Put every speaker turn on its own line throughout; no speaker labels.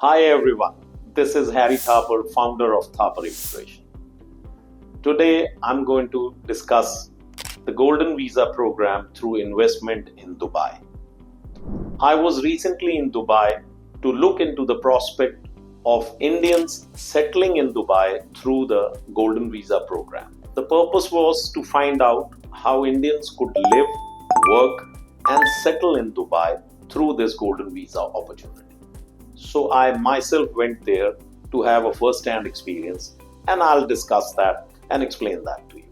Hi everyone, this is Harry Thapar, founder of Thapar Immigration. Today I'm going to discuss the Golden Visa program through investment in Dubai. I was recently in Dubai to look into the prospect of Indians settling in Dubai through the Golden Visa program. The purpose was to find out how Indians could live, work and settle in Dubai through this Golden Visa opportunity. So I myself went there to have a first-hand experience, and I'll discuss that and explain that to you.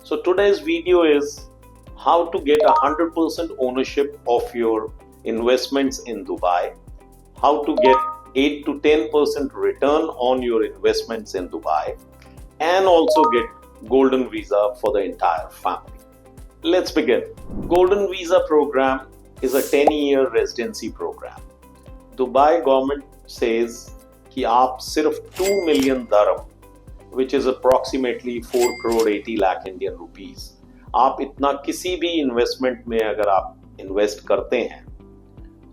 So today's video is how to get 100% ownership of your investments in Dubai, how to get 8 to 10% return on your investments in Dubai, and also get Golden Visa for the entire family. Let's begin. Golden Visa program is a 10-year residency program. Dubai government says कि आप सिर्फ 2 million dirham which is approximately 4 crore 80 lakh Indian rupees, आप इतना किसी भी investment में अगर आप इन्वेस्ट करते हैं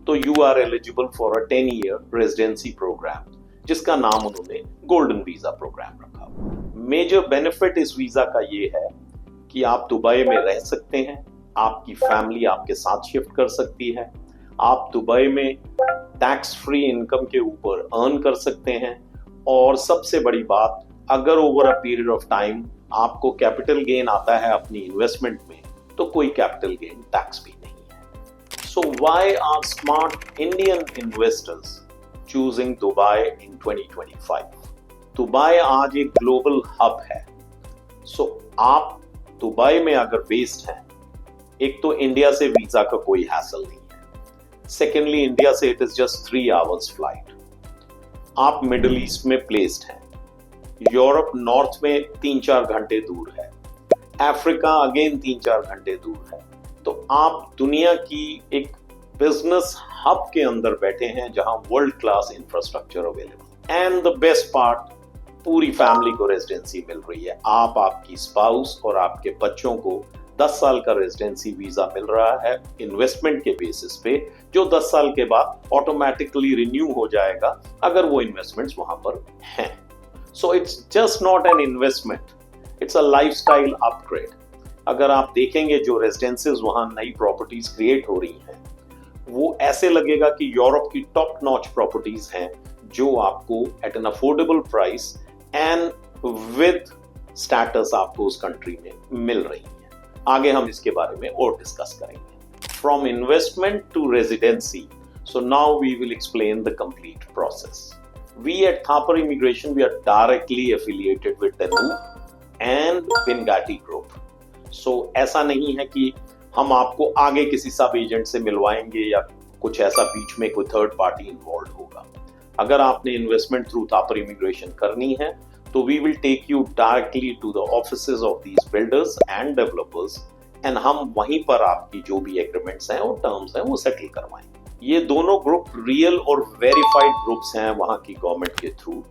तो you are eligible for a 10-year residency programme, जिसका नाम उन्होंने गोल्डन वीजा प्रोग्राम रखा। मेजर बेनिफिट इस वीजा का ये है कि आप दुबई में रह सकते हैं, आपकी फैमिली आपके साथ शिफ्ट कर सकती है, आप दुबई में टैक्स फ्री इनकम के ऊपर अर्न कर सकते हैं, और सबसे बड़ी बात, अगर over a period of time आपको कैपिटल गेन आता है अपनी इन्वेस्टमेंट में तो कोई कैपिटल गेन टैक्स भी नहीं है। So why are smart Indian investors choosing Dubai in 2025? Dubai आज एक ग्लोबल हब है। सो आप दुबई में अगर बेस्ड हैं, एक तो इंडिया से वीजा का कोई हैसल नहीं, सेकेंडली इंडिया से it is just 3 hours flight, आप मिडिल ईस्ट में प्लेस्ड हैं, यूरोप नॉर्थ में 3-4 घंटे दूर है, अफ्रीका अगेन 3-4 घंटे दूर है, तो आप दुनिया की एक बिजनेस हब के अंदर बैठे हैं जहां world class infrastructure available. And the best part, पूरी फैमिली को रेजिडेंसी मिल रही है, आप, आपकी स्पाउस और आपके बच्चों को 10 साल का रेजिडेंसी वीजा मिल रहा है इन्वेस्टमेंट के बेसिस पे, जो 10 साल के बाद ऑटोमेटिकली रिन्यू हो जाएगा अगर वो इन्वेस्टमेंट्स वहां पर हैं। So it's just not an investment, it's a lifestyle upgrade. अगर आप देखेंगे जो रेजिडेंसीज वहां नई प्रॉपर्टीज क्रिएट हो रही हैं, वो ऐसे लगेगा कि यूरोप की टॉप नॉच प्रॉपर्टीज हैं जो आपको at an affordable price and with status आपको उस कंट्री में मिल रही है। आगे हम इसके बारे में और डिस्कस करेंगे। From investment to residency, so now we will explain the complete process. We at Thapar Immigration, we are directly affiliated with Danube and Bengati Group. So ऐसा नहीं है कि हम आपको आगे किसी सब एजेंट से मिलवाएंगे या कुछ ऐसा बीच में कोई थर्ड पार्टी इन्वॉल्व होगा। अगर आपने इन्वेस्टमेंट थ्रू Thapar Immigration करनी है तो we will take you directly to the offices of these builders and developers, and हम वहीं पर आपकी जो भी एग्रीमेंट्स हैं और टर्म्स हैं वो सेटल करवाएंगे। ये दोनों ग्रुप रियल और वेरीफाइड ग्रुप्स हैं वहां की गवर्नमेंट के थ्रू,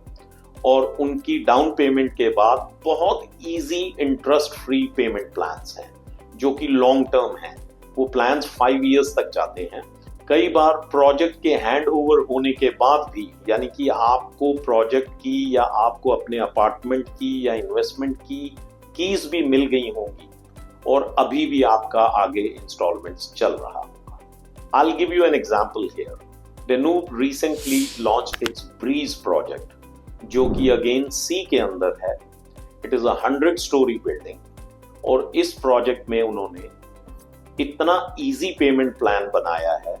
और उनकी डाउन पेमेंट के बाद बहुत easy interest free payment plans हैं जो कि लॉन्ग टर्म हैं। वो प्लान्स 5 years तक जाते हैं। कई बार प्रोजेक्ट के हैंड ओवर होने के बाद भी, यानी कि आपको प्रोजेक्ट की या आपको अपने अपार्टमेंट की या इन्वेस्टमेंट की कीज भी मिल गई होंगी और अभी भी आपका आगे इंस्टॉलमेंट्स चल रहा होगा। I'll give you an example here. Danube recently launched its Breeze project, जो कि अगेन सी के अंदर है। इट इज 100-story बिल्डिंग, और इस प्रोजेक्ट में उन्होंने इतना इजी पेमेंट प्लान बनाया है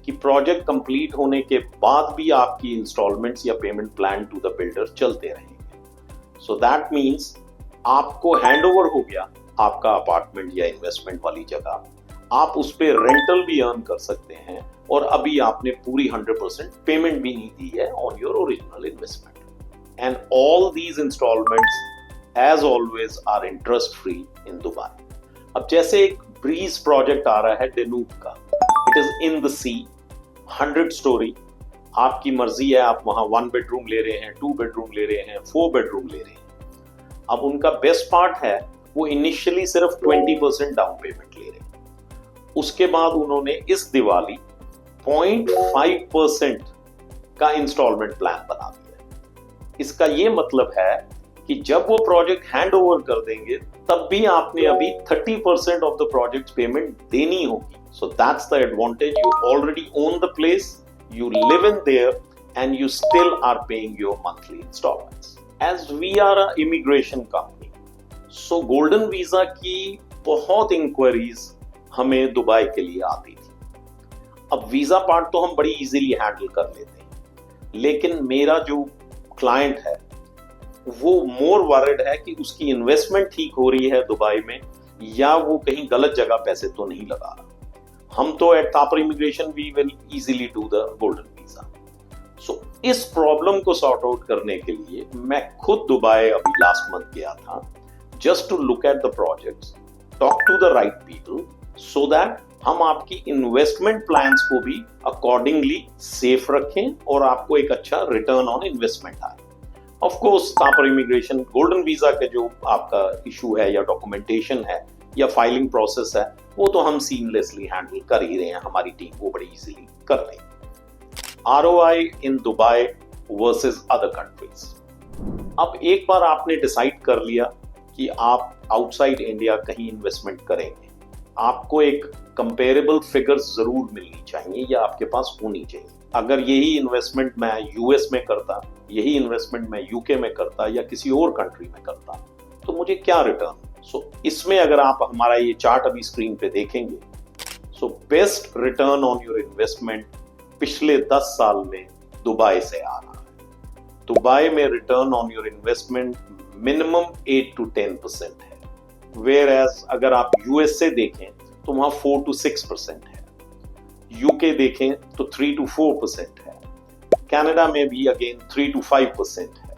कि प्रोजेक्ट कंप्लीट होने के बाद भी आपकी इंस्टॉलमेंट्स या payment plan to the builder चलते रहेंगे। सो दैट मींस आपको हैंडओवर हो गया आपका अपार्टमेंट या इन्वेस्टमेंट वाली जगह, आप उस पे रेंटल भी अर्न कर सकते हैं, और अभी आपने पूरी 100% पेमेंट भी नहीं दी है on your original investment. And all these instalments as always are interest free in Dubai. अब जैसे एक ब्रीज प्रोजेक्ट आ रहा है डेनूब का, it is in the sea, 100-story, आपकी मर्जी है, आप वहां 1 bedroom ले रहे हैं, 2 bedroom ले रहे हैं, 4 bedroom ले रहे हैं। अब उनका बेस्ट पार्ट है वो इनिशियली सिर्फ 20% डाउन पेमेंट ले रहे हैं, उसके बाद उन्होंने इस दिवाली 0.5% का इंस्टॉलमेंट प्लान बना दिया। इसका ये मतलब है कि जब वो प्रोजेक्ट हैंड ओवर कर देंगे तब भी आपने अभी 30% ऑफ द प्रोजेक्ट पेमेंट देनी होगी। So that's the advantage, you already own the place, you live in there and you still are paying your monthly installments. As we are an immigration company, so golden visa की बहुत inquiries हमें Dubai के लिए आती थी। अब visa part तो हम बड़ी इजीली हैंडल कर लेते हैं, लेकिन मेरा जो क्लाइंट है वो मोर वरिड है कि उसकी इन्वेस्टमेंट ठीक हो रही है दुबई में या वो कहीं गलत जगह पैसे तो नहीं लगा रहा। हम तो at Thapar immigration we will easily do the golden visa. So इस प्रॉब्लम को सॉर्ट आउट करने के लिए मैं खुद दुबई अभी लास्ट मंथ गया था, just to look at the projects, talk to the right people, so that हम आपकी इन्वेस्टमेंट प्लान्स को भी अकॉर्डिंगली सेफ रखें और आपको एक अच्छा रिटर्न ऑन इन्वेस्टमेंट आए। Of course Thapar immigration golden visa के जो आपका इशू है या डॉक्यूमेंटेशन है या फाइलिंग प्रोसेस है वो तो हम सीमलेसली हैंडल कर ही रहे हैं, हमारी टीम वो बड़ी इजीली कर रही है। ROI in Dubai versus other countries. अब एक बार आपने डिसाइड कर लिया कि आप आउटसाइड इंडिया कहीं इन्वेस्टमेंट करेंगे, आपको एक कंपेरेबल फिगर्स जरूर मिलनी चाहिए या आपके पास होनी चाहिए। अगर यही इन्वेस्टमेंट मैं यूएस में करता, यही इन्वेस्टमेंट मैं यूके में करता या किसी और कंट्री में करता तो मुझे क्या रिटर्न। इसमें अगर आप हमारा ये चार्ट अभी स्क्रीन पे देखेंगे, best return on your investment पिछले 10 साल में दुबई से आ रहा है। दुबई में return on your investment minimum 8 to 10% है, वेयर एज अगर आप यूएस से देखें तो वहां 4 to 6% है, यूके देखें तो 3 to 4% है, कनाडा में भी अगेन 3 to 5% है।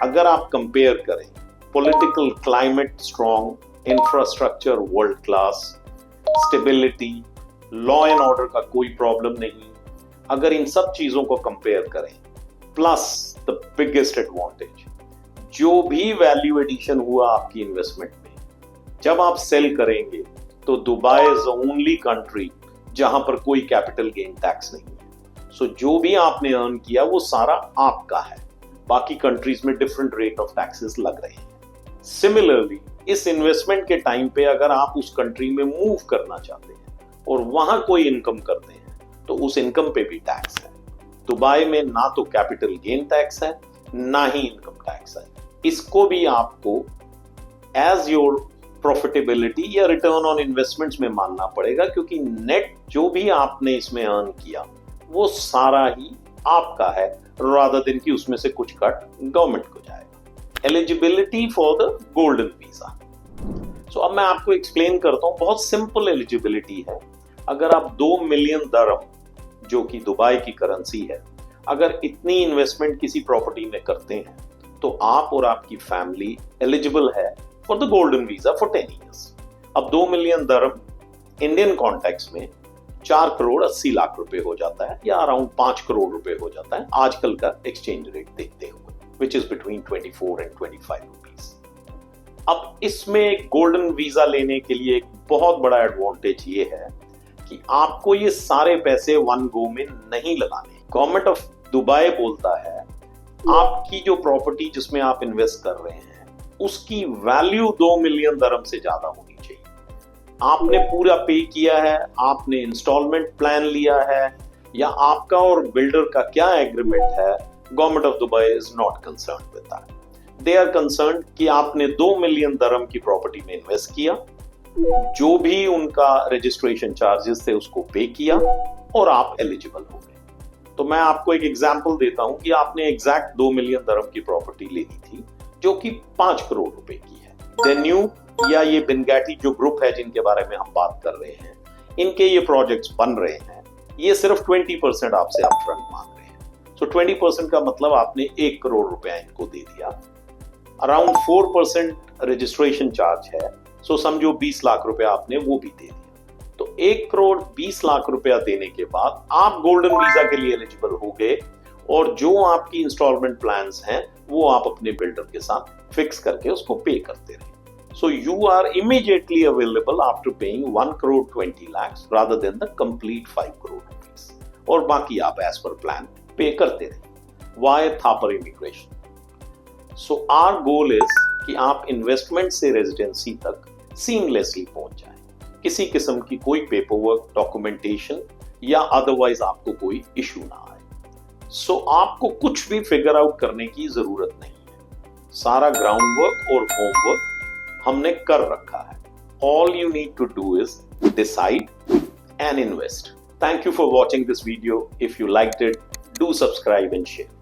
अगर आप कंपेयर करें, political climate strong, infrastructure world class, stability, law and order का कोई प्रॉब्लम नहीं, अगर इन सब चीजों को कंपेयर करें, प्लस द बिगेस्ट एडवांटेज, जो भी वैल्यू एडिशन हुआ आपकी इन्वेस्टमेंट में, जब आप सेल करेंगे तो Dubai is the only country जहां पर कोई कैपिटल गेन टैक्स नहीं है। सो जो भी आपने अर्न किया वो सारा आपका है, बाकी कंट्रीज में डिफरेंट रेट ऑफ टैक्सेस लग रहे हैं। सिमिलरली इस इन्वेस्टमेंट के टाइम पे अगर आप उस कंट्री में मूव करना चाहते हैं और वहां कोई इनकम करते हैं तो उस इनकम पे भी टैक्स है। दुबई में ना तो कैपिटल गेन टैक्स है ना ही इनकम टैक्स है। इसको भी आपको एज योर प्रॉफिटेबिलिटी या रिटर्न ऑन इन्वेस्टमेंट्स में मानना पड़ेगा, क्योंकि नेट जो भी आपने इसमें अर्न किया वो सारा ही आपका है, रादर देन कि उसमें से कुछ कट गवर्नमेंट को जाएगा। Eligibility for the golden visa. अब मैं आपको एक्सप्लेन करता हूं, बहुत सिंपल एलिजिबिलिटी है। अगर आप 2 मिलियन दरम जो कि दुबई की करेंसी है, अगर इतनी इन्वेस्टमेंट किसी प्रॉपर्टी में करते हैं तो आप और आपकी फैमिली एलिजिबल है for the golden visa for 10 years. अब 2 मिलियन दरम इंडियन कॉन्टेक्स्ट में 4 करोड़ 80 लाख रुपए हो जाता है या अराउंड 5 करोड़ रुपए हो जाता है आजकल का एक्सचेंज रेट देखते हुए, which is between 24 and 25 rupees. अब इसमें गोल्डन वीजा लेने के लिए एक बहुत बड़ा एडवांटेज ये है कि आपको ये सारे पैसे वन गो में नहीं लगाने। गवर्नमेंट ऑफ दुबई बोलता है आपकी जो प्रॉपर्टी जिसमें आप इन्वेस्ट कर रहे हैं उसकी वैल्यू 2 मिलियन दरम से ज्यादा होनी चाहिए। आपने पूरा पे किया है, आपने इंस्टॉलमेंट प्लान लिया है, या आपका और बिल्डर का क्या एग्रीमेंट है, government of Dubai is not concerned with that. They are concerned कि आपने 2 मिलियन दरम की प्रॉपर्टी में इन्वेस्ट किया, जो भी उनका रजिस्ट्रेशन चार्जेस थे उसको पे किया और आप एलिजिबल हो गए। तो मैं आपको एक एग्जांपल देता हूं कि आपने एग्जैक्ट 2 मिलियन दरम की प्रॉपर्टी लेनी थी जो कि 5 करोड़ रुपए की है। डेन्यू या ये बिनगैटी जो ग्रुप है जिनके बारे में हम बात कर रहे हैं, इनके ये प्रोजेक्ट्स बन रहे हैं, ये सिर्फ 20% आपसे अपफ्रंट मांग रहे हैं। सो 20% का मतलब आपने 1 करोड़ रुपया इनको दे दिया। अराउंड 4% रजिस्ट्रेशन चार्ज है, सो समझो 20 लाख रुपया आपने वो भी दे दिया। तो 1 करोड़ 20 लाख रुपया देने के बाद आप गोल्डन वीजा के लिए एलिजिबल हो गए, और जो आपकी इंस्टॉलमेंट प्लान्स हैं वो आप अपने बिल्डर के साथ फिक्स करके उसको पे करते रहे। So you are immediately available after paying 1 crore 20 lakhs rather than the complete 5 crore rupees, और बाकी आप एज पर प्लान पे करते थे via Thapar immigration. So our goal is कि आप इन्वेस्टमेंट से रेजिडेंसी तक सीमलेसली पहुंच जाएं, किसी किस्म की कोई पेपर वर्क, डॉक्यूमेंटेशन या अदरवाइज आपको कोई इशू ना आए। सो आपको कुछ भी फिगर आउट करने की जरूरत नहीं है, सारा ग्राउंड वर्क और होमवर्क हमने कर रखा है। All you need to do is decide and invest. Thank you for watching this video. If you liked it, do subscribe and share.